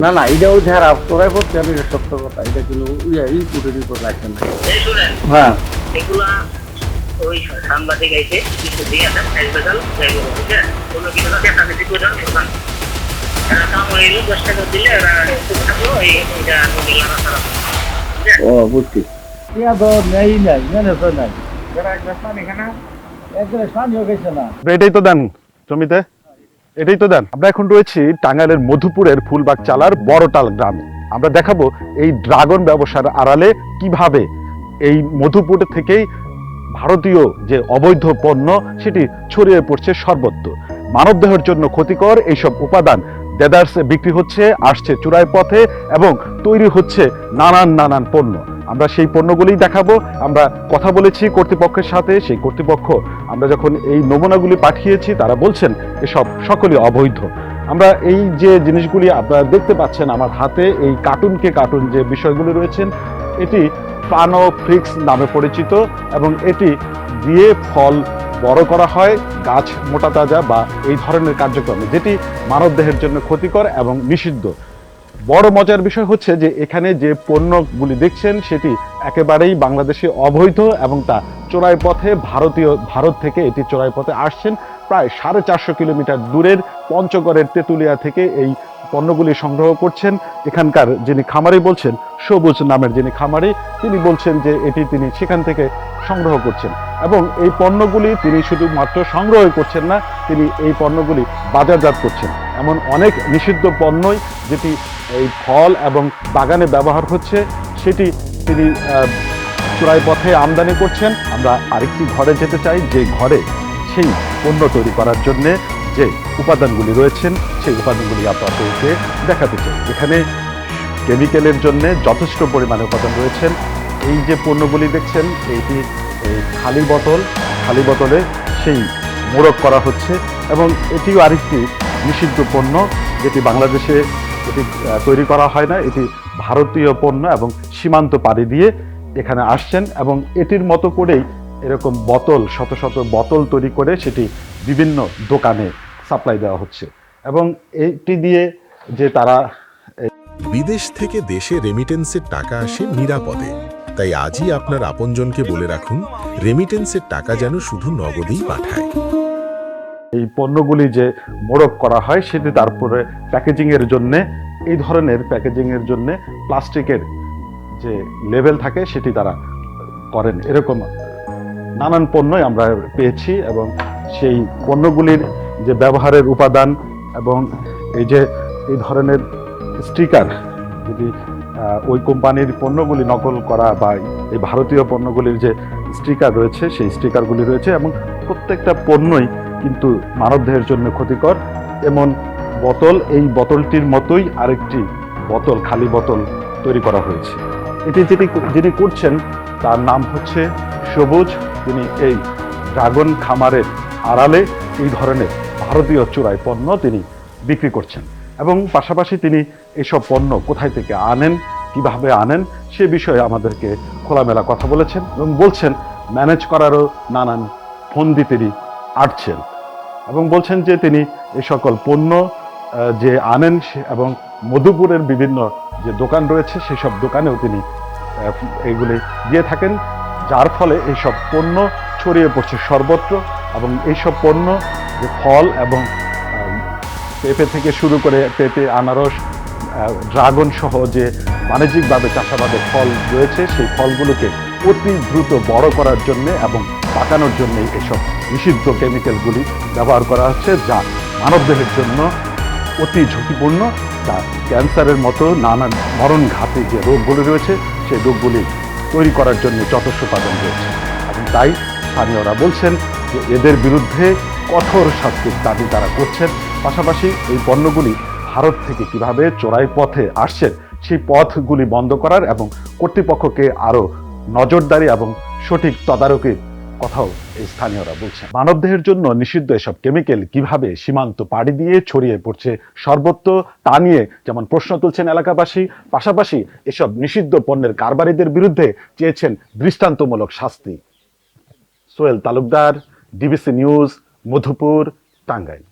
না না এটাও যারা তোরাই করছে আমি এটা সত্য কথা এটা কিন্তু ইনপুটের উপর লাগছেন না। হ্যাঁ এগুলা ওই সাংবাদিক আইছে কিছু দিয়ে দেন হাসপাতাল যাইব বুঝছেন কোনো কিছু না দেখা বেশি করে দেন দোকান এরা কাম হইলো 10 টাকা দিলে এরা থাকলো এইটা নিলাম সারা ও বুঝছি ইয়া তো নেই নাই জানে তো নাই যারা এক রাস্তা এখানে একদম স্থানীয় গেছে না। এটাই তো দেন জমিতে, এটাই তো দেন। আমরা এখন রয়েছি টাঙ্গাইলের মধুপুরের ফুলবাগ চালার বড়টাল গ্রামে। আমরা দেখাবো এই ড্রাগন ব্যবসার আড়ালে কিভাবে এই মধুপুর থেকেই ভারতীয় যে অবৈধ পণ্য সেটি ছড়িয়ে পড়ছে সর্বত্র। মানবদেহের জন্য ক্ষতিকর এইসব উপাদান দেদারসে বিক্রি হচ্ছে, আসছে চোরাই পথে এবং তৈরি হচ্ছে নানান পণ্য। আমরা সেই পণ্যগুলি দেখাবো। আমরা কথা বলেছি কর্তৃপক্ষের সাথে, সেই কর্তৃপক্ষ আমরা যখন এই নমুনাগুলি পাঠিয়েছি তারা বলছেন এসব সকলই অবৈধ। আমরা এই যে জিনিসগুলি আপনারা দেখতে পাচ্ছেন আমার হাতে, এই কার্টুন যে বিষয়গুলি রয়েছেন, এটি প্লানোফ্লিক্স নামে পরিচিত এবং এটি দিয়ে ফল বড় করা হয় গাছ মোটা তাজা বা এই ধরনের কার্যক্রমে, যেটি মানবদেহের জন্য ক্ষতিকর এবং নিষিদ্ধ। বড় মজার বিষয় হচ্ছে যে এখানে যে পণ্যগুলি দেখছেন সেটি একেবারেই বাংলাদেশে অবৈধ এবং তা চোরাই পথে ভারত থেকে এটি চোরাই পথে আসছেন। প্রায় 450 কিলোমিটার দূরের পঞ্চগড়ের তেঁতুলিয়া থেকে এই পণ্যগুলি সংগ্রহ করছেন। এখানকার যিনি খামারি বলছেন, সবুজ নামের যিনি খামারি, তিনি বলছেন যে এটি তিনি সেখান থেকে সংগ্রহ করছেন এবং এই পণ্যগুলি তিনি শুধুমাত্র সংগ্রহ করছেন না, তিনি এই পণ্যগুলি বাজারজাত করছেন। এমন অনেক নিষিদ্ধ পণ্যই যেটি এই ফল এবং বাগানে ব্যবহার হচ্ছে সেটি তিনি চোরাই পথে আমদানি করছেন। আমরা আরেকটি ঘরে যেতে চাই, যে ঘরে সেই পণ্য তৈরি করার জন্যে যে উপাদানগুলি রয়েছেন সেই উপাদানগুলি আপনাদেরকে দেখাতে চাই। এখানে কেমিক্যালের জন্য যথেষ্ট পরিমাণে উপাদান রয়েছেন। এই যে পণ্যগুলি দেখছেন এইটি খালি বোতলে সেই মোড়ক করা হচ্ছে এবং এটিও আরেকটি নিষিদ্ধ পণ্য, যেটি বাংলাদেশে এটি তৈরি করা হয় না। এটি ভারতীয় পণ্য এবং সীমান্ত পাড়ি দিয়ে এখানে আসছেন এবং এটির মতো করেই এরকম শত বোতল তৈরি করে সেটি বিভিন্ন দোকানে সাপ্লাই দেওয়া হচ্ছে এবং এটি দিয়ে যে তারা বিদেশ থেকে দেশে রেমিটেন্সের টাকা আসে নিরাপদে। তাই আজই আপনার আপনজনকে বলে রাখুন, রেমিটেন্সের টাকা যেন শুধু নগদেই পাঠায়। এই পণ্যগুলি যে মোড়ক করা হয় সেটি তারপরে প্যাকেজিংয়ের জন্য, এই ধরনের প্যাকেজিংয়ের জন্য প্লাস্টিকের যে লেভেল থাকে সেটি তারা করেন। এরকম নানান পণ্যই আমরা পেয়েছি এবং সেই পণ্যগুলির যে ব্যবহারের উপাদান এবং এই ধরনের স্টিকার, যদি ওই কোম্পানির পণ্যগুলি নকল করা বা এই ভারতীয় পণ্যগুলির যে স্টিকার রয়েছে সেই স্টিকারগুলি রয়েছে এবং প্রত্যেকটা পণ্যই কিন্তু মানবদেহের জন্য ক্ষতিকর। এমন বোতল, এই বোতলটির মতোই আরেকটি বোতল, খালি বোতল তৈরি করা হয়েছে। এটি যিনি করছেন তার নাম হচ্ছে সবুজ। তিনি এই ড্রাগন খামারের আড়ালে এই ধরনের ভারতীয় চোরাই পণ্য তিনি বিক্রি করছেন এবং পাশাপাশি তিনি এসব পণ্য কোথায় থেকে আনেন, কিভাবে আনেন সে বিষয়ে আমাদেরকে খোলামেলা কথা বলেছেন এবং বলছেন ম্যানেজ করারও নানান ফন্দি তিনি আটছেন এবং বলছেন যে তিনি এই সকল পণ্য যে আনেন এবং মধুপুরের বিভিন্ন যে দোকান রয়েছে সেই সব দোকানেও তিনি এগুলি দিয়ে থাকেন, যার ফলে এইসব পণ্য ছড়িয়ে পড়ছে সর্বত্র এবং এইসব পণ্য যে ফল এবং পেঁপে থেকে শুরু করে পেঁপে, আনারস, ড্রাগন সহ যে বাণিজ্যিকভাবে চাষাবাদের ফল রয়েছে সেই ফলগুলোকে অতি দ্রুত বড় করার জন্য এবং পাকানোর জন্য এইসব নিষিদ্ধ কেমিক্যালগুলি ব্যবহার করা হচ্ছে, যা মানবদেহের জন্য অতি ঝুঁকিপূর্ণ, যা ক্যান্সারের মতো নানান মরণঘাতী যে রোগগুলি রয়েছে সেই রোগগুলি তৈরি করার জন্য যথেষ্ট উপাদান রয়েছে এবং তাই স্থানীয়রা বলছেন যে এদের বিরুদ্ধে কঠোর শাস্তির দাবি তারা করছেন। পাশাপাশি এই পণ্যগুলি ভারত থেকে কিভাবে চোরাই পথে আসছেন সেই পথগুলি বন্ধ করার এবং কর্তৃপক্ষকে আরও নজরদারি এবং সঠিক তদারকির কথাও এই স্থানীয়রা বলছেন। মানবদেহের জন্য নিষিদ্ধ এসব কেমিক্যাল কিভাবে সীমান্ত পাড়ি দিয়ে ছড়িয়ে পড়ছে সর্বত্র তা নিয়ে যেমন প্রশ্ন তুলছেন এলাকাবাসী, পাশাপাশি এসব নিষিদ্ধ পণ্যের কারবারিদের বিরুদ্ধে চেয়েছেন দৃষ্টান্তমূলক শাস্তি। Sohel Talukdar, DBC news, Madhupur, Tangail.